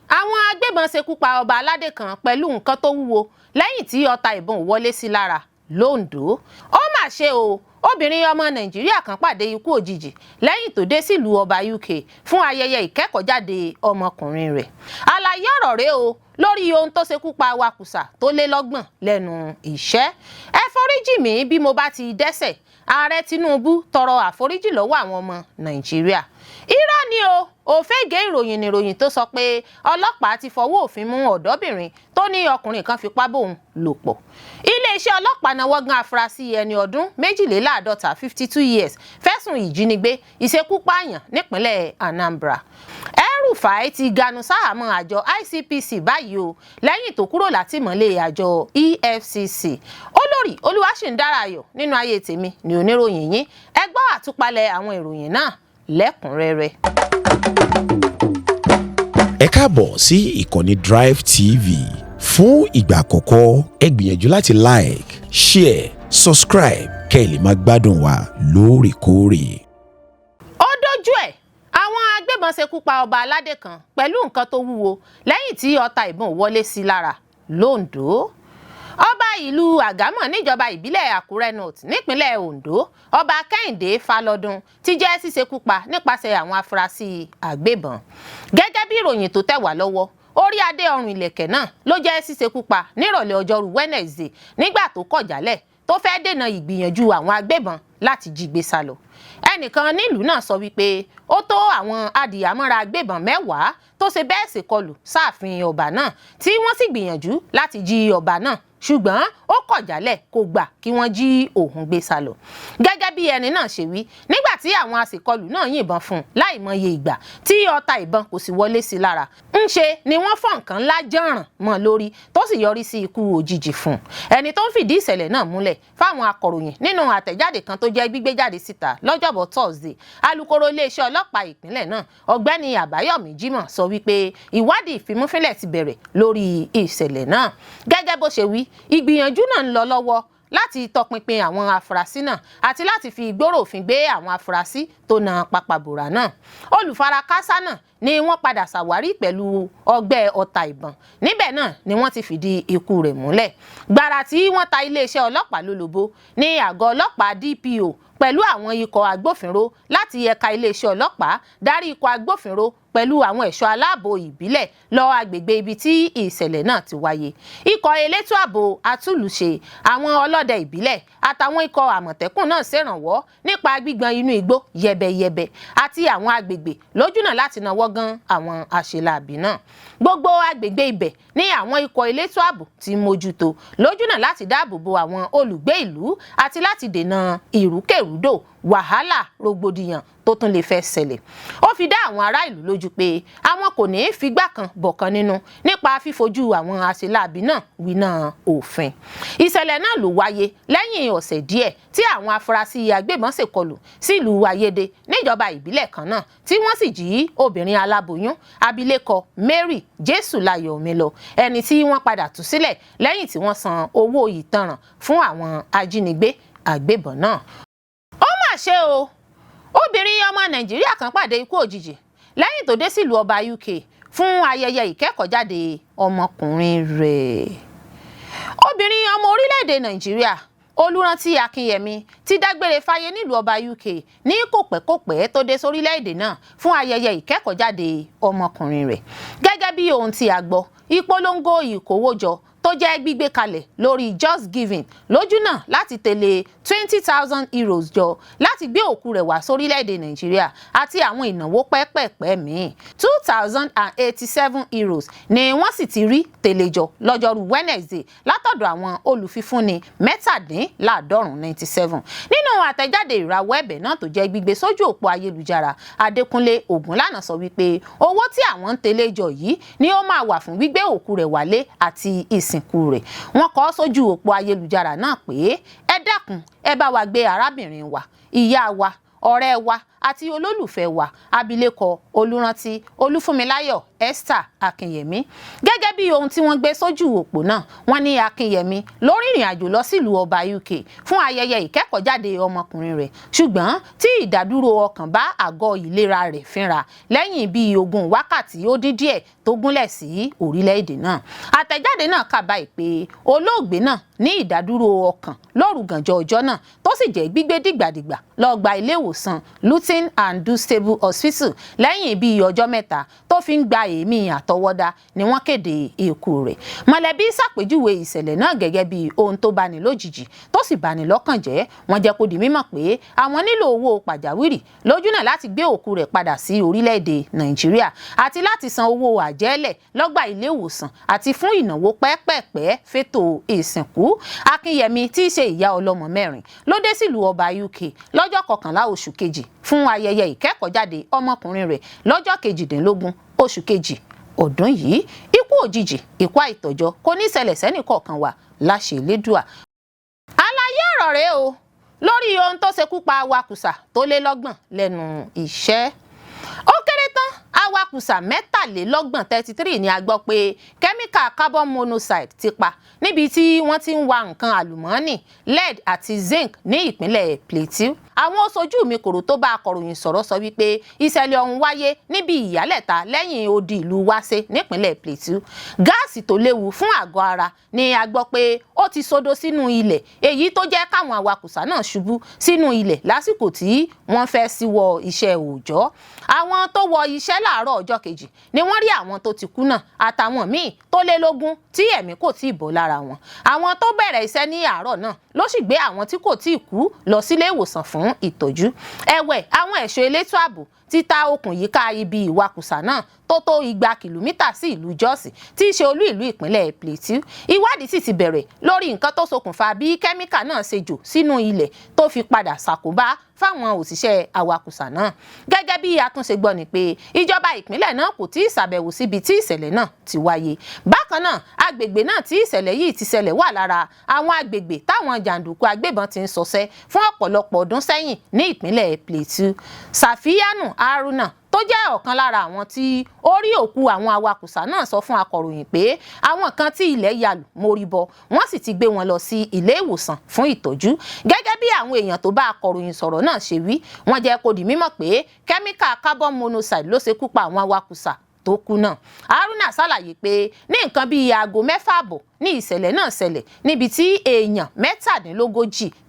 àwọn agbébọn ṣekú pa ọba aládé kan pẹ̀lú nǹkan tó wúwo lẹ́yìn tí ọta ìbọn wọlé sí lára londo. Ó mà ṣe o, obìnrin ọmọ Nàìjíríà kan pàdé ikú òjijì lẹ́yìn tó dé sílùú ọba UK fún ayẹyẹ ìkẹ́kọ̀ọ́jáde ọmọkùnrin rẹ̀. Àlàyé ọ̀rọ̀ rèé o lórí ohun tó ṣekú pa awakùsà tó lé lọ́gbọ̀n lẹ́nu iṣẹ́. Ẹ foríjì mí bí mo bá ti dẹ́ṣẹ̀. Ààrẹ Tinubu tọrọ àforíjì lọ́wọ́ àwọn ọmọ Nàìjíríà. Irọ́ ni o, òfégè ìròyìn nìròyìn tó sọ pé ọlọ́pàá ti fọwọ́ òfin mú ọ̀dọ́bìnrin tó ní ọkùnrin kan fipá bóun lò pọ̀. Iléeṣẹ́ ọlọ́pàá náwó gan afurasí ẹni ọdún 52 52 years fẹ̀sùn ìjínigbé ìṣekúpààyàn nípínlẹ̀ Anambra. El-Rufai ti ganu sáhàmọ́ àjọ ICPC báyìí o lẹ́yìn tó kúrò látìmọ́lé àjọ EFCC. Olórí Olúwaṣìndáráyọ̀ nínú ayé tèmi ni oníròyìn yín. Ẹ gbọ́ àtúpalẹ̀ àwọn ìròyìn náà lẹ́kùnrẹ́rẹ́. Ẹ káàbọ̀ sí ìkànnì Drive TV. Fún ìgbà àkọ́kọ́ ẹ gbìyànjú láti like, share, subscribe kẹ́ ẹ lè máa gbádùn wa lóòrèkóòrè. Ó dójú ẹ̀, àwọn agbébọn ṣekú pa ọba aládé kan pẹ̀lú nǹkan tó wúwo lẹ́yìn tí ọta ìbọn wọlé sí lára londo. Ọba ìlú Àgámọ̀ níjọba ìbílẹ̀ Àkúrẹ́ North nípínlẹ̀ Ondo, ọba Kẹ́hìndé Fálọ́dún ti jẹ́ ṣíṣekú pa nípasẹ̀ àwọn afurasí agbébọn. Gẹ́gẹ́ bí ìròyìn tó tẹ̀ wá lọ́wọ́, orí adé ọrùn ìlẹ̀kẹ̀ náà ló jẹ́ ṣíṣekú pa nírọ̀lẹ́ ọjọ́rú Wednesday nígbà tó kọ̀ jálẹ̀ tó fẹ́ dènà ìgbìyànjú àwọn agbébọn láti jí gbé sálọ. Ẹnìkan nílùú náà sọ wípé ó tó àwọn adìyàmọ́ra agbébọn 10 tó ṣe bẹ́ẹ̀ ṣèkọlù sáàfin ọba náà tí wọ́n sì gbìyànjú láti jí ọba náà ṣùgbọ́n ó kọ̀ jálẹ̀ kó gbà kí wọ́n jí òun gbé sálọ. Gẹ́gẹ́ bí ẹni náà ṣe wí, nígbà tí àwọn aṣèkọlù náà yìnbọn fún un láìmọye ìgbà tí ọta ìbọn kò sì wọlé sí lára, ńṣe ni wọ́n fọ́ nǹkan ńlá jọ̀ràn mọ́ lórí tó sì yọrí sí ikú òjijì fún un. Ẹni tó ń fìdí ìṣẹ̀lẹ̀ náà múlẹ̀ fáwọn akọ̀ròyìn nínú àtẹ̀jáde kan tó jẹ́ gbígbé jáde síta lọ́jọ́bọ̀ Thursday, alukoro iléeṣẹ́ ọlọ́pàá ìpínlẹ̀ náà ọ̀gbẹ́ni Àbáyọ̀mí Jímọ̀ sọ wípé ìwádìí ìfimúfínlẹ̀ ti bẹ̀rẹ̀ lórí ìṣẹ̀lẹ̀ náà. Gẹ́gẹ́ bó ṣe wí, ìgbìyànjú náà ń lọ lọ́wọ́ láti tọpinpin àwọn afurasí náà àti láti fi ìgbóró òfin gbé àwọn afurasí tó na pàpàbùrà náà. Olùfarakásá náà ni wọ́n padà ṣàwárí pẹ̀lú ọgbẹ́ ọta ìbọn. Níbẹ̀ náà ni wọ́n ti fìdí ikú rẹ̀ múlẹ̀. Gbàrà tí wọ́n ta iléeṣẹ́ ọlọ́pàá lólobó ní àgọ́ ọlọ́pàá DPO pẹ̀lú àwọn ikọ̀ agbófinró láti ẹ̀ka iléeṣẹ́ ọlọ́pàá darí ikọ̀ agbófinró pẹ̀lú àwọn ẹ̀ṣọ́ aláàbò ìbílẹ̀ lọ agbègbè ibi tí ìṣẹ̀lẹ̀ náà ti wáyé. Ikọ̀ elétò ààbò atúlùṣe, àwọn ọlọ́dẹ ìbílẹ̀ àtàwọn ikọ̀ àmọ̀tẹ́kùn náà ṣèrànwọ́ nípa gbígbọn inú igbó yẹbẹyẹbẹ àti àwọn agbègbè lójúnà láti nawọ́ gan àwọn àṣeláàbí náà. Gbogbo agbègbè ibẹ̀ ní àwọn ikọ̀ elétò ààbò ti mójútó lójúnà láti dáàbò bo àwọn olùgbé ìlú àti láti dènà ìrúkèrúdò, wàhálà, rògbòdìyàn tó tún lè fẹ́ ṣẹlẹ̀. Ó fi dá àwọn ará ìlú lójú pé àwọn kò ní í figbá kan bọ̀kan nínú nípa fífojú àwọn àṣeláàbí náà winá òfin. Ìṣẹ̀lẹ̀ náà ló wáyé lẹ́yìn ọ̀sẹ̀ díẹ̀ tí àwọn afurasí agbébọn ṣèkọlù sílùú Ayédè níjọba ìbílẹ̀ kan náà tí wọ́n sì jí obìnrin aláboyún abilékọ Mary Jésùláyọ̀ Omilọ, ẹni tí wọ́n padà tú sílẹ̀ lẹ́yìn tí wọ́n san owó ìtanràn fún àwọn ajínigbé agbébọn náà. Ó mà ṣe o, obìnrin ọmọ Nàìjíríà kan pàdé ikú òjijì lẹ́yìn tó dé sílùú ọba UK fún ayẹyẹ ìkẹ́kọ̀ọ́jáde ọmọkùnrin rẹ̀. Obìnrin ọmọ orílẹ̀-èdè Nàìjíríà Olúrántí Akínyẹmí ti dágbére fáyé nílùú ọba UK ní kòpẹ́kòpẹ́ tó dé sórílẹ̀-èdè náà fún ayẹyẹ ìkẹ́kọ̀ọ́jáde ọmọkùnrin rẹ̀. Gẹ́gẹ́ bí ohun tí a gbọ́, ìpolongo ìkówójọ tó jẹ́ gbígbé kalẹ̀ lórí Just Giving lójúnà láti tẹ̀lé 20,000 euros jọ láti gbé òkú rẹ̀ wá sórílẹ̀-èdè Nàìjíríà àti àwọn ìnáwó pẹ́pẹ̀pẹ́ míì. 2,087 euros ni wọ́n sì ti rí tẹ̀lẹ́jọ lọ́jọ́rú Wednesday látọ̀dọ̀ àwọn olùfifúnni 97. Nínú àtẹ̀jáde ìrawọ́ ẹ̀bẹ̀ náà tó jẹ́ gbígbé sójú òpó ayélujára, Adékúnlé Ògúnlànà sọ wípé owó tí àwọn ń tẹ̀lẹ́jọ yìí ni ó máa wà fún gbígbé òkú rẹ̀ wálé àti ìsìnkú rẹ̀. Wọ́n kọ sójú òpó ayélujára náà pé ẹ dákun ẹ bá wa gbé arábìnrin wa, ìyá wa, ọ̀rẹ́ wa àti olólùfẹ́ wa abilékọ Olúrántí Olúfúnmiláyọ̀ Esther Akínyẹmí. Gẹ́gẹ́ bí ohun tí wọ́n gbé sójú òpó náà, wọ́n ní Akínyẹmí ló rìnrìn àjò lọ sílùú ọba UK fún ayẹyẹ ìkẹ́kọ̀ọ́jáde ọmọkùnrin rẹ̀, ṣùgbọ́n tí ìdádúró ọkàn bá àgọ́ ìlera rẹ̀ fínra lẹ́yìn bíi 20 wákàtí ó dín díẹ̀ tó gúnlẹ̀ sí orílẹ̀-èdè náà. Àtẹ̀jáde náà kà báyìí pé olóògbé náà ní ìdádúró ọkàn lóru gànjọ́ ọjọ́ náà tó sì jẹ́ gbígbé dìgbàdìgbà lọ gba ilé ìwòsàn Luton and Dunstable Hospital lẹ́yìn bíi ọjọ́ mẹ́ta tó fi ń gba èémí àtọwọ́dá ni wọ́n kéde ikú rẹ̀. Mọ̀lẹ́bí ṣàpèjúwe ìṣẹ̀lẹ̀ náà gẹ́gẹ́ bí ohun tó bani lójijì tó sì bani lọ́kàn jẹ́. Wọ́n jẹ́ kó di mímọ̀ pé àwọn nílò owó pàjáwìrì lójúnà láti gbé òkú rẹ̀ padà sí orílẹ̀-èdè Nàìjíríà àti láti san owó àjẹ́lẹ̀ lọ́gbà ilé ìwòsàn àti fún ìnáwó pẹ́ẹ́pẹ́ẹ̀pẹ́ fétò ìsìnkú. Akínyẹmí tí í ṣe ìyá ọlọ́mọ 4 ló dé sílùú ọba UK lọ́jọ́ 11 oṣù kejì fún ayẹyẹ ìkẹ́kọ̀ọ́jáde ọmọkùnrin rẹ̀ lọ́jọ́ 18 oṣù kejì ọdún yìí. Ikú òjijì, ikú àìtọ́jọ́ kò ní ṣẹlẹ̀ sẹ́nì kọ̀ọ̀kan wa láṣẹ Elédùà. Àlàyé ọ̀rọ̀ rèé o lórí ohun tó ṣekú pa awakùsà tó lé 30 lẹ́nu iṣẹ́. Ó kéré tán awakùsà 23 33 ni a gbọ́ pé kẹ́míkà carbon monoxide ti pa níbi tí wọ́n ti ń wa nǹkan àlùmọ́ọ́nì lead àti zinc ní ìpínlẹ̀ Plateau. Àwọn oṣojú mi kòrò tó bá akọ̀ròyìn sọ̀rọ̀ sọ wípé ìṣẹ̀lẹ̀ ọ̀hún wáyé níbi ìyálẹ̀ta lẹ́yìn odi ìlú Wase nípínlẹ̀ Plateau. Gáàsì tó léwu fún àgọ́ ara ni a gbọ́ pé ó ti sodo sínú ilẹ̀, èyí tó jẹ́ káwọn awakùsà náà ṣubú sínú ilẹ̀ lásìkò tí wọ́n fẹ́ síwọ́ iṣẹ́ òòjọ́. Àwọn tó wọ iṣẹ́ láàárọ̀ ọjọ́ kejì ni wọ́n rí àwọn tó ti kú náà àtàwọn míì tó lé 20 tí ẹ̀mí kò tíì bọ́ lára wọn. Àwọn tó bẹ̀rẹ̀ iṣẹ́ ní àárọ̀ náà ló sì gbé àwọn tí kò tíì kú lọ sílé ìwòsàn fún ìtọ́jú. Ẹ̀wẹ̀, àwọn ẹ̀ṣọ́ elétò ààbò ti ta okùn yíká ibi ìwakùsà náà tó tó 200 kìlómítà sí ìlú Jos tí í ṣe olú ìlú ìpínlẹ̀ Plateau. Ìwádìí sì ti bẹ̀rẹ̀ lórí nǹkan tó ṣokùnfà bí kẹ́míkà náà ṣe jò sínú ilẹ̀ tó fi padà ṣàkóbá fáwọn òṣìṣẹ́ awakùsà náà. Gẹ́gẹ́ bí àtúnṣe gbọ́ ni pé ìjọba ìpínlẹ̀ náà kò tí ì ṣàbẹ̀wò síbi tí ìṣẹ̀lẹ̀ náà ti wáyé. Bákan náà, agbègbè náà tí ìṣẹ̀lẹ̀ yìí ti ṣẹlẹ̀ wà lára àwọn agbègbè táwọn jàǹdùkú agbébọn ti ń ṣọṣẹ́ fún ọ̀pọ̀lọpọ̀ ọdún sẹ́yìn ní ìpínlẹ̀ Plateau. Sàfíyánù Haruna tó jẹ́ ọ̀kan lára àwọn tí ó rí òkú àwọn awakùsà náà sọ fún akọ̀ròyìn pé àwọn kan tí ilẹ̀ yalù mórí bọ wọ́n sì ti gbé wọn lọ sí ilé ìwòsàn fún ìtọ́jú. Gẹ́gẹ́ bí àwọn èèyàn tó bá akọ̀ròyìn sọ̀rọ̀ náà ṣe wí, wọ́n jẹ́ kó di mímọ̀ pé kẹ́míkà carbon monoxide ló ṣekú pa àwọn awakùsà tó kú náà. Haruna ṣàlàyé pé ní nǹkan bíi aago 6:30 ní ìṣẹ̀lẹ̀ náà ṣẹlẹ̀ níbi tí èèyàn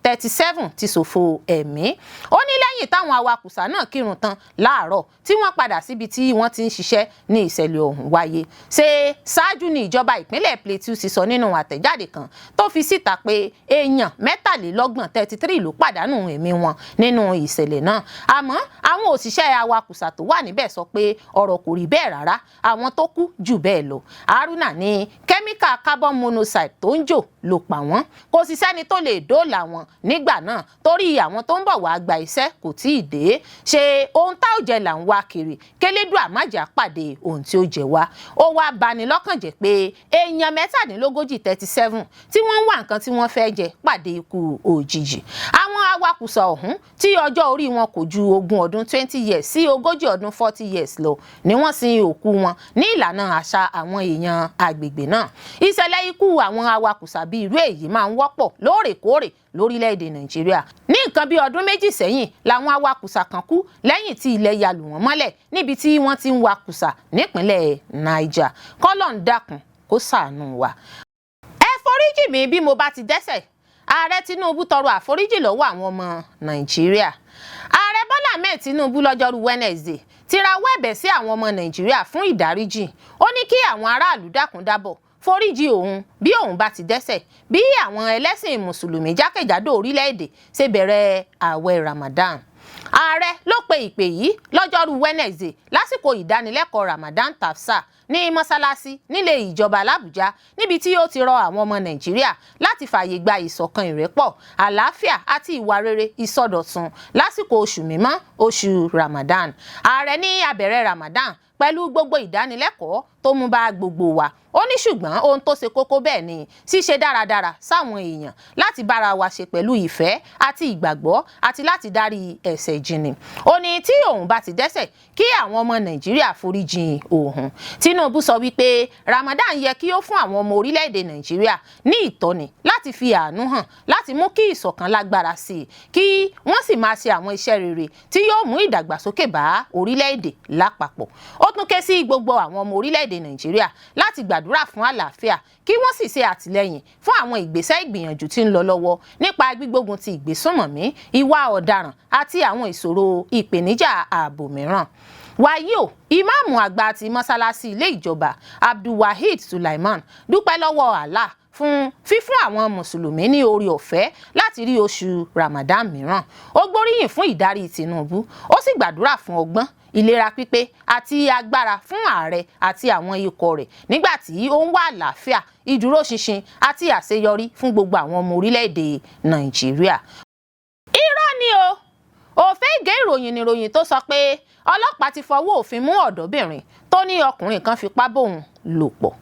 37 ti ṣòfò ẹ̀mí. Ó ní lẹ́yìn táwọn awakùsà náà kírun tán láàárọ̀ tí wọ́n padà síbi tí wọ́n ti ń ṣiṣẹ́ ní ìṣẹ̀lẹ̀ ọ̀hún wáyé. Ṣé ṣáájú ni ìjọba ìpínlẹ̀ Plateau sì sọ nínú àtẹ̀jáde kan tó fi síta pé èèyàn 23 33 ló pàdánù ẹ̀mí wọn nínú ìṣẹ̀lẹ̀ náà. Àmọ́ àwọn òṣìṣẹ́ awakùsà tó wà níbẹ̀ sọ pé ọ̀rọ̀ kò rí bẹ́ẹ̀ rárá, àwọn tó kú jù bẹ́ẹ̀ lọ. Haruna ní kẹ́míkà carbon monoxide tó ń jò ló pa wọ́n. Kò sì sẹ́ni tó lè dóòlà wọn nígbà náà torí àwọn tó ń bọ̀ wá gba iṣẹ́ kò tí ì dé. Ṣé ohun tá ò jẹ là ń wá kiri, kélédùà má jà pàdé ohun tí ó jẹ wá. Ó wá bani lọ́kàn jẹ́ pé èèyàn 37 37 tí wọ́n ń wá nǹkan tí wọ́n fẹ́ jẹ pàdé ikú òjijì. Àwọn awakùsà ọ̀hún tí ọjọ́ orí wọn kò ju 20 ọdún 20 years sí 40 ọdún 40 years lọ ni wọ́n sin òkú wọn ní ìlànà àṣà àwọn èèyàn agbègbè náà. Ìṣẹ̀lẹ̀ ikú àwọn awakùsà bíi irú èyí máa ń wọ́pọ̀ lóòrèkóòrè lórílẹ̀-èdè Nàìjíríà. Ní nǹkan bíi ọdún 2 sẹ́yìn làwọn awakùsà kan kú lẹ́yìn tí ilẹ̀ ya lù wọ́n mọ́lẹ̀ níbi tí wọ́n ti ń wakùsà nípínlẹ̀ Niger. K'Ọlọ́run dákun kó ṣàánú wa. Ẹ foríjì mi bí mo bá ti dẹ́ṣẹ̀. Ààrẹ Tinubu tọrọ àforíjì lọ́wọ́ àwọn ọmọ Nàìjíríà. Ààrẹ Bọ́lá Ahmed Tinubu lọ́jọ́rú Wednesday ti rawọ́ ẹ̀bẹ̀ sí àwọn ọmọ Nàìjíríà fún ìdáríjì. Ó ní kí àwọn aráàlú dákun dábọ̀ foríjì òun bí òun bá ti dẹ́ṣẹ̀ bí àwọn ẹlẹ́sìn mùsùlùmí jákèjádò orílẹ̀-èdè ṣe bẹ̀rẹ̀ ààwẹ̀ Ramadan. Ààrẹ ló pe ìpè yìí lọ́jọ́rú Wednesday lásìkò ìdánilẹ́kọ̀ọ́ Ramadan tafsir ní mọ́sálásí nílé ìjọba l'Àbújá níbi tí ó ti rọ àwọn ọmọ Nàìjíríà láti fààyè gba ìṣọ̀kan ìrẹ́pọ̀, àlàáfíà àti ìwà rere ìsọdọ̀tun lásìkò oṣù mímọ́ oṣù Ramadan. Ààrẹ ní abẹ̀rẹ̀ Ramadan pẹ̀lú gbogbo ìdánilẹ́kọ̀ọ́ tó mú bá gbogbo wa. Ó ní ṣùgbọ́n ohun tó ṣe kókó bẹ́ẹ̀ ni ṣíṣe dáradára sáwọn èèyàn, láti bára wa ṣe pẹ̀lú ìfẹ́ àti ìgbàgbọ́ àti láti dárí ẹ̀ṣẹ̀ jìnnì. Ó ní tí òun bá ti dẹ́ṣẹ̀ kí àwọn ọmọ Nàìjíríà foríjìn òun. Tinubu sọ wípé Ramadan yẹ kí ó fún àwọn ọmọ orílẹ̀-èdè Nàìjíríà ní ìtọ́ni láti fi àánú hàn, láti mú kí ìṣọ̀kan lágbára sí i, kí wọ́n sì máa ṣe àwọn iṣẹ́ rere tí yóò mú ìdàgbàsókè bá orílẹ̀-èdè lápapọ̀. Ó tún ké sí gbogbo àwọn ọmọ orílẹ̀-èdè Nàìjíríà láti gbàdúrà fún àlàáfíà, kí wọ́n sì ṣe àtìlẹ́yìn fún àwọn ìgbésẹ̀ ìgbìyànjú tí ń lọ lọ́wọ́ nípa gbígbógun ti ìgbésùnmọ̀mí, ìwà ọ̀daràn àti àwọn ìṣòro ìpèníjà ààbò mìíràn. Wàyí o, ìmáàmù àgbà ti mọ́sálásí ilé ìjọba Abdulwaheed Sulaiman dúpẹ́ lọ́wọ́ Allah fún fífún àwọn mùsùlùmí ní oore ọ̀fẹ́ láti rí oṣù Ramadan mìíràn. Ó gbóríyìn fún ìdarí Tinubu, ó sì gbàdúrà fún ọgbọ́n, ìlera pípé àti agbára fún ààrẹ àti àwọn ikọ̀ rẹ̀ nígbà tí ó ń wá àlàáfíà, ìdúróṣinṣin àti àṣeyọrí fún gbogbo àwọn ọmọ orílẹ̀-èdè Nàìjíríà. Irọ́ ni o, òfégè ìròyìn níròyìn tó sọ pé ọlọ́pàá ti fọwọ́ òfin mú ọ̀dọ́bìnrin tó ní ọkùnrin kan fipá bóun lò pọ̀.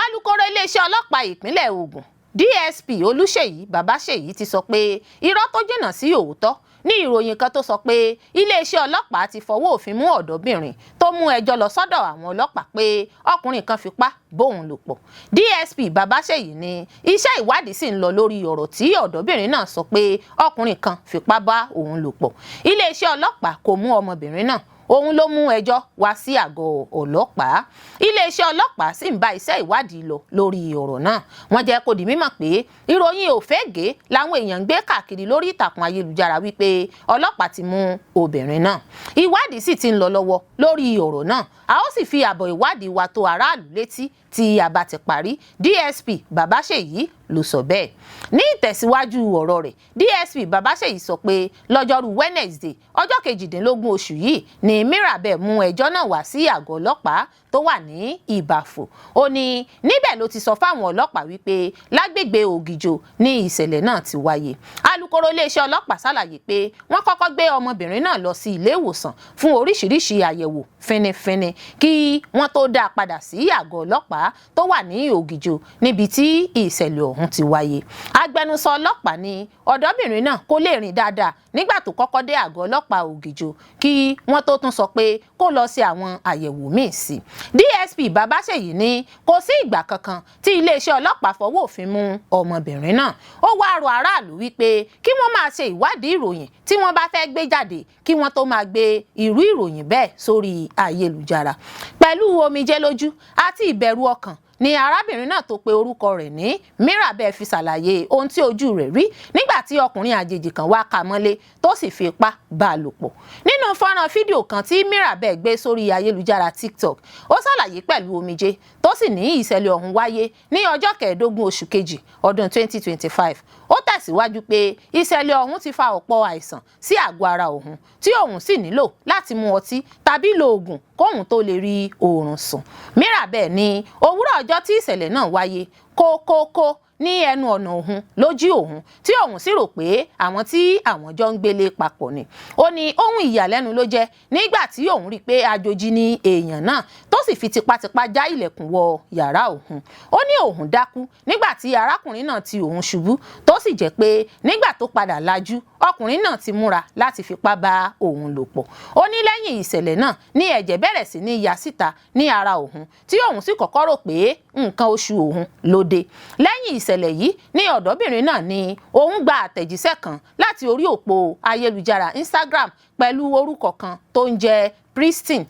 Alukoro iléeṣẹ́ ọlọ́pàá ìpínlẹ̀ Ògùn DSP Olúṣèyí Babáṣèyí ti sọ pé irọ́ tó jìnnà sí òótọ́ ní ìròyìn kan tó sọ pé iléeṣẹ́ ọlọ́pàá ti fọwọ́ òfin mú ọ̀dọ́bìnrin tó mú ẹjọ́ lọ sọ́dọ̀ àwọn ọlọ́pàá pé ọkùnrin kan fipá bóun lò pọ̀. DSP Babáṣèyí ní iṣẹ́ ìwádìí sì ń lọ lórí ọ̀rọ̀ tí ọ̀dọ́bìnrin náà sọ pé ọkùnrin kan fipá bá òun lò pọ̀. Iléeṣẹ́ ọlọ́pàá kò mú ọmọbìnrin náà, òun ló mú ẹjọ́ wá sí àgọ́ ọlọ́pàá. Iléeṣẹ́ ọlọ́pàá sì ń bá iṣẹ́ ìwádìí lọ lórí ọ̀rọ̀ náà. Wọ́n jẹ́ kó di mímọ̀ pé ìròyìn òfégè làwọn èèyàn ń gbé káàkiri lórí ìtàkùn ayélujára wípé ọlọ́pàá ti mú obìnrin náà. Ìwádìí sì ti ń lọ lọ́wọ́ lórí ọ̀rọ̀ náà. A ó sì fi àbọ̀ ìwádìí wa tó aráàlú létí tí a bá ti parí. DSP Babáṣèyí ló sọ bẹ́ẹ̀. Ní ìtẹ̀síwájú ọ̀rọ̀ rẹ̀, DSP Babáṣèyí sọ pé lọ́jọ́rú Wednesday ọjọ́ 18 oṣù yìí ni Mirabel mú ẹjọ́ náà wá sí àgọ́ ọlọ́pàá tó wà ní Ìbàfò. Ó ní níbẹ̀ ló ti sọ fáwọn ọlọ́pàá wípé lágbègbè Ògìjò ní ìṣẹ̀lẹ̀ náà ti wáyé. Alukoro iléeṣẹ́ ọlọ́pàá ṣàlàyé pé wọ́n kọ́kọ́ gbé ọmọbìnrin náà lọ sí ilé ìwòsàn fún oríṣiríṣi àyẹ̀wò fínífíní kí wọ́n tó dá a padà sí àgọ́ ọlọ́pàá tó wà ní Ògìjò níbi tí ìṣẹ̀lẹ̀ ọ̀hún ti wáyé. Agbẹnusọ ọlọ́pàá ní ọ̀dọ́bìnrin náà kò lè rìn dáadáa nígbà tó kọ́kọ́ dé àgọ́ ọlọ́pàá Ògìjò kí wọ́n tó tún sọ pé kó lọ sí àwọn àyẹ̀wò míì sí. DSP Babáṣèyí ní kò sí ìgbà kankan tí iléeṣẹ́ ọlọ́pàá fọwọ́ òfin mú ọmọbìnrin náà. Ó wá rọ aráàlú wípé kí wọ́n máa ṣe ìwádìí ìròyìn tí wọ́n bá fẹ́ gbé jáde kí wọ́n tó máa gbé irú ìròyìn bẹ́ẹ̀ sórí ayélujára. Pẹ̀lú omijé lójú àti ìbẹ̀rù ọkàn ni arábìnrin náà tó pe orúkọ rẹ̀ ní Mirabel fi ṣàlàyé ohun tí ojú rẹ̀ rí nígbà tí ọkùnrin àjèjì kan wá ká mọ́lé tó sì fi ipá bá a lò pọ̀. Nínú fọ́nrán fídíò kan tí Mirabel gbé sórí ayélujára TikTok, ó ṣàlàyé pẹ̀lú omijé tó sì ní ìṣẹ̀lẹ̀ ọ̀hún wáyé ní ọjọ́ 15 oṣù kejì ọdún 2025. Ó tẹ̀síwájú pé ìṣẹ̀lẹ̀ ọ̀hún ti fa ọ̀pọ̀ àìsàn sí àgọ́ ara òun tí òun sì nílò láti mu ọtí tàbí lo oògùn kóun tó lè rí oorun sùn. Mirabel ní òwúrọ̀ ọjọ́ tí ìṣẹ̀lẹ̀ náà wáyé kókókó ní ẹnu ọ̀nà òun ló jí òun tí òun sì rò pé àwọn tí àwọn jọ ń gbélé papọ̀ ni. Ó ní ohun ìyàlẹ́nu ló jẹ́ nígbà tí òun rí pé àjòjì ni èèyàn náà tó sì fi tipátipá já ilẹ̀kùn wọ yàrá òun. Ó ní òun dákú nígbà tí arákùnrin náà ti òun ṣubú tó sì jẹ́ pé nígbà tó padà lajú ọkùnrin náà ti múra láti fipá bá òun lò pọ̀. Ó ní lẹ́yìn ìṣẹ̀lẹ̀ náà ní ẹ̀jẹ̀ bẹ̀rẹ̀ sí ní ya síta ní ara òun tí òun sì kọ́kọ́ rò pé nǹkan oṣù òun ló dé. Lẹ́yìn ìṣẹ̀lẹ̀ yìí ní ọ̀dọ́bìnrin náà ní òun gba àtẹ̀jíṣẹ́ kan láti orí òpó ayélujára Instagram pẹ̀lú orúkọ kan tó ń jẹ́ Pristine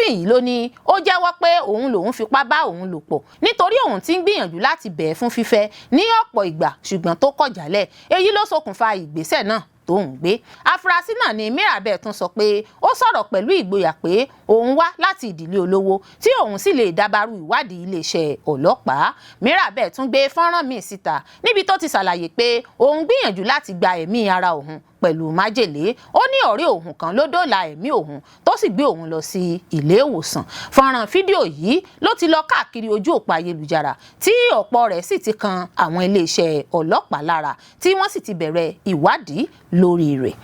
yìí ló ní ó jẹ́wọ́ pé òun lòun fipá bá òun lò pọ̀ nítorí òun ti ń gbìyànjú láti bẹ̀ẹ́ fún fífẹ́ ní ọ̀pọ̀ ìgbà ṣùgbọ́n tó kọ̀ jálẹ̀. Èyí ló ṣokùnfà ìgbésẹ̀ náà tó ń gbé. Afurasí náà ni Mirabel tún sọ pé ó sọ̀rọ̀ pẹ̀lú ìgboyà pé òun wá láti ìdílé olówó tí òun sì lè dábàrú ìwádìí iléeṣẹ́ ọlọ́pàá. Mirabel tún gbé fọ́nrán míì síta níbi tó ti ṣàlàyé pé òun gbìyànjú láti gba ẹ̀mí ara òun pẹ̀lú májèlé. Ó ní ọ̀rẹ́ òun kan ló dóòlà ẹ̀mí òun tó sì gbé òun lọ sí ilé ìwòsàn. Fọ́nrán fídíò yìí ló ti lọ káàkiri ojú òpó ayélujára tí ọ̀pọ̀ rẹ̀ sì ti kan àwọn iléeṣẹ́ ọlọ́pàá lára tí wọ́n sì ti bẹ̀rẹ̀ ìwádìí lórí rẹ̀.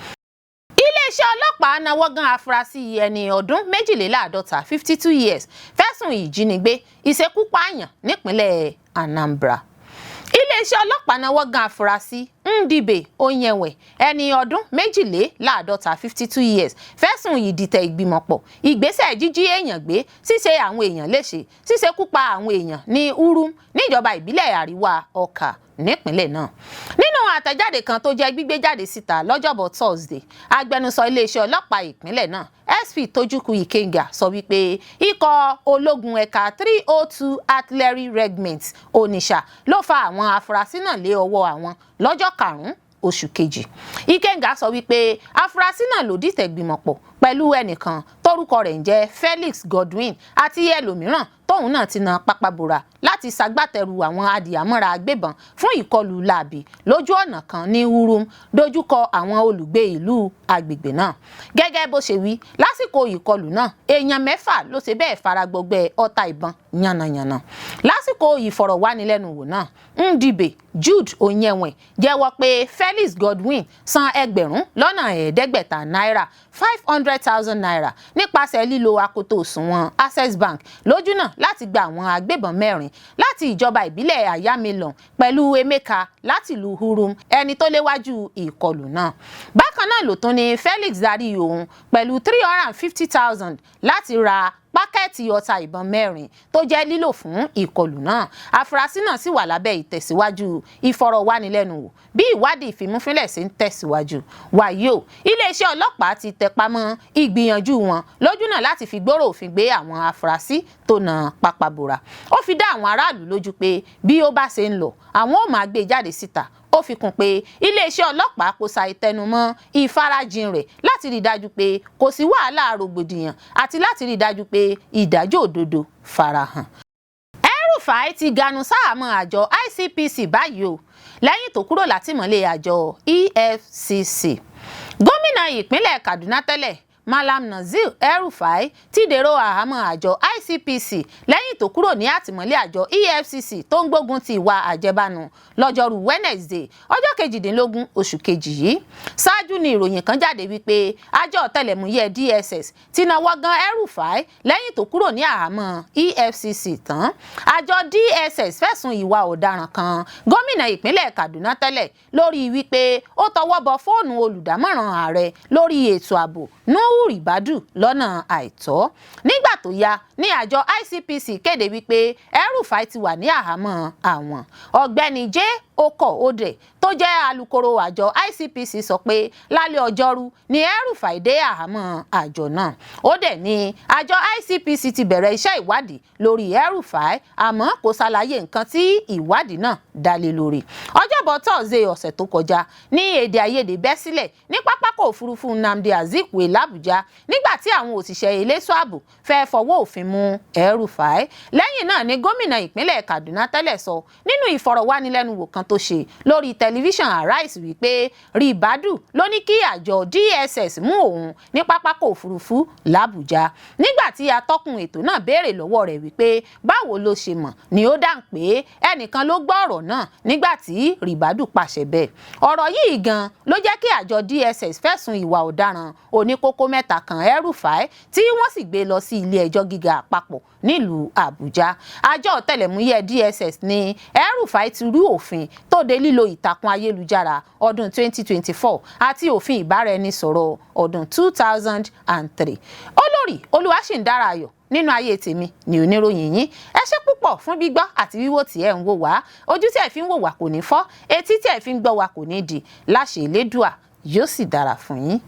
iléeṣẹ́ ọlọ́pàá náwó gan afurasí ẹni ọdún 52 52 years fẹ̀sùn ìjínigbé ìṣekúpààyàn nípínlẹ̀ Anambra. iléeṣẹ́ ọlọ́pàá náwó gan afurasí Ndibe Onyenwe ẹni ọdún 52 52 years fẹ̀sùn ìdìtẹ̀ ìgbìmọ̀pọ̀ ìgbésẹ̀ jíjí èèyàn gbé ṣíṣe àwọn èèyàn léṣe ṣíṣekúpa àwọn èèyàn ní Urum níjọba ìbílẹ̀ àríwá Ọ̀kà nípínlẹ̀ náà. nínú àtẹ̀jáde kan tó jẹ́ gbígbé jáde síta lọ́jọ́bọ̀ Thursday, agbẹnusọ iléeṣẹ́ ọlọ́pàá ìpínlẹ̀ náà SP Tochukwu Ikenga sọ wípé ikọ̀ ológun ẹ̀ka 302 Artillery Regiment Onitsha ló fa àwọn afurasí náà lé ọwọ́ àwọn lọ́jọ́ 5 oṣù kejì. Ikenga sọ wípé afurasí náà ló dìtẹ̀ gbìmọ̀pọ̀ pẹ̀lú ẹnìkan tórúkọ rẹ̀ ń jẹ́ Felix Godwin àti ẹlòmíràn tóun náà ti na pápábora láti ṣagbátẹrù àwọn adìyàmọ́ra agbébọn fún ìkọlù láabi lójú ọ̀nà kan ní Urum dojúkọ àwọn olùgbé ìlú agbègbè náà. gẹ́gẹ́ bó ṣe wí, lásìkò ìkọlù náà èèyàn 6 ló ṣe bẹ́ẹ̀ fara gbọgbẹ́ ọta ìbọn yánnayànna. lásìkò ìfọ̀rọ̀wánilẹ́nuwò náà, Ndibe Jude Onyenwe jẹ́wọ́ pé Felix Godwin san $500,000 náírà 500,000 naira nípasẹ̀ lílo akoto òṣùwọ̀n Access Bank lójúnà láti gba àwọn agbébọn 4 láti ìjọba ìbílẹ̀ Ayamelon pẹ̀lú Emeka láti ìlú Urum ẹni tó léwájú ìkọlù náà. bákan náà ló tún ní Felix darí òun pẹ̀lú 350,000 láti ra pákẹ́ẹ̀tì ọta ìbọn 4 tó jẹ́ lílò fún ìkọlù náà. afurasí náà sì wà lábẹ́ ìtẹ̀síwájú ìfọ̀rọ̀wánilẹ́nuwò bí ìwádìí ìfimúfínlẹ̀ ṣe ń tẹ̀síwájú. wàyí o, iléeṣẹ́ ọlọ́pàá ti tẹpá mọ́ ìgbìyànjú wọn lójúnà láti fi gbòòrò òfin gbé àwọn afurasí tó na pápábora. ó fi dá àwọn aráàlú lójú pé bí ó bá ṣe ń lọ àwọn ò máa gbé jáde síta. ó fi kún pé iléeṣẹ́ ọlọ́pàá kò ṣàì tẹnumọ́ ìfarajìn rẹ̀ láti rí i dájú pé kò sí wàhálà rògbòdìyàn àti láti rí i dájú pé ìdájọ́ òdodo farahàn. El-Rufai ti ganu sáàmọ́ àjọ ICPC báyìí o lẹ́yìn tó kúrò látìmọ́lé àjọ EFCC. gómìnà ìpínlẹ̀ Kaduna tẹ́lẹ̀ Malam Nasir El-Rufai ti dèrò àhámọ́ àjọ ICPC lẹ́yìn tó kúrò ní àtìmọ́lé àjọ EFCC tó ń gbógun ti ìwà àjẹbánu lọ́jọ́rú Wednesday ọjọ́ 18 oṣù kejì yìí. ṣáájú ni ìròyìn kan jáde wípé àjọ ọ̀tẹlẹ̀múyẹ́ DSS ti nawọ́ gan El-Rufai lẹ́yìn tó kúrò ní àhámọ́ EFCC tán. àjọ DSS fẹ̀sùn ìwà ọ̀daràn kan gómìnà ìpínlẹ̀ Kaduna tẹ́lẹ̀ lórí wípé ó tọwọ́ bọ fóònù olùdámọ̀ràn ààrẹ lórí ètò ààbò Nuhu Ribadu lọ́nà àìtọ́. nígbà tó yá ní àjọ ICPC kéde wípé El-Rufai ti wà ní àhámọ́ àwọn. ọ̀gbẹ́ni J. Oko Ode tó jẹ́ alukoro àjọ ICPC sọ pé lálẹ́ ọjọ́rú ni El-Rufai dé àhámọ́ àjọ náà. Ode ní àjọ ICPC ti bẹ̀rẹ̀ iṣẹ́ ìwádìí lórí El-Rufai àmọ́ kò ṣàlàyé nǹkan tí ìwádìí náà dá lé lórí. ọjọ́bọ̀ Thursday ọ̀sẹ̀ tó kọjá ní èdè àìyedè bẹ́ sílẹ̀ ní pápákọ̀ òfurufú Nnamdi Azikiwe l'Abuja nígbà tí àwọn òṣìṣẹ́ elétò ààbò fẹ́ fọwọ́ òfin mú El-Rufai. lẹ́yìn náà ni gómìnà ìpínlẹ̀ Kaduna tẹ́lẹ̀ sọ nínú ìfọ̀rọ̀wánilẹ́nuwò kan tó ṣe lórí tẹlifíṣàn Arise wípé Ribadu ló ní kí àjọ DSS mú òun ní pápákọ̀ òfurufú l'Abuja. nígbà tí atọ́kùn ètò náà béèrè lọ́wọ́ rẹ̀ wípé báwo ló ṣe mọ̀ ni ó dáhùn pé ẹnìkan ló gbọ́ ọ̀rọ̀ náà nígbà tí Ribadu pàṣẹ bẹ́ẹ̀. ọ̀rọ̀ yìí gan ló jẹ́ kí àjọ DSS fẹ̀sùn ìwà ọ̀daràn oníkókó 3 kan El-Rufai tí wọ́n sì gbé lọ sí ilé ẹjọ́ gíga àpapọ̀ nílùú Àbújá. àjọ ọ̀tẹlẹ̀múyẹ́ DSS ní El-Rufai ti rú òfin tó de lílo ìtàkùn ayélujára ọdún 2024 àti òfin ìbáraẹnisọ̀rọ̀ ọdún 2003. olórí Olúwaṣìndára-Ayọ̀ nínú ayé tèmi ni oníròyìn yín. ẹ ṣé púpọ̀ fún gbígbọ́ àti wíwò tí ẹ ń wò wá. ojú tí ẹ fi ń wò wá kò ní fọ́, etí tí ẹ fi ń gbọ́ wá kò ní di. láṣẹ Elédùà yóò sì dára fún yín.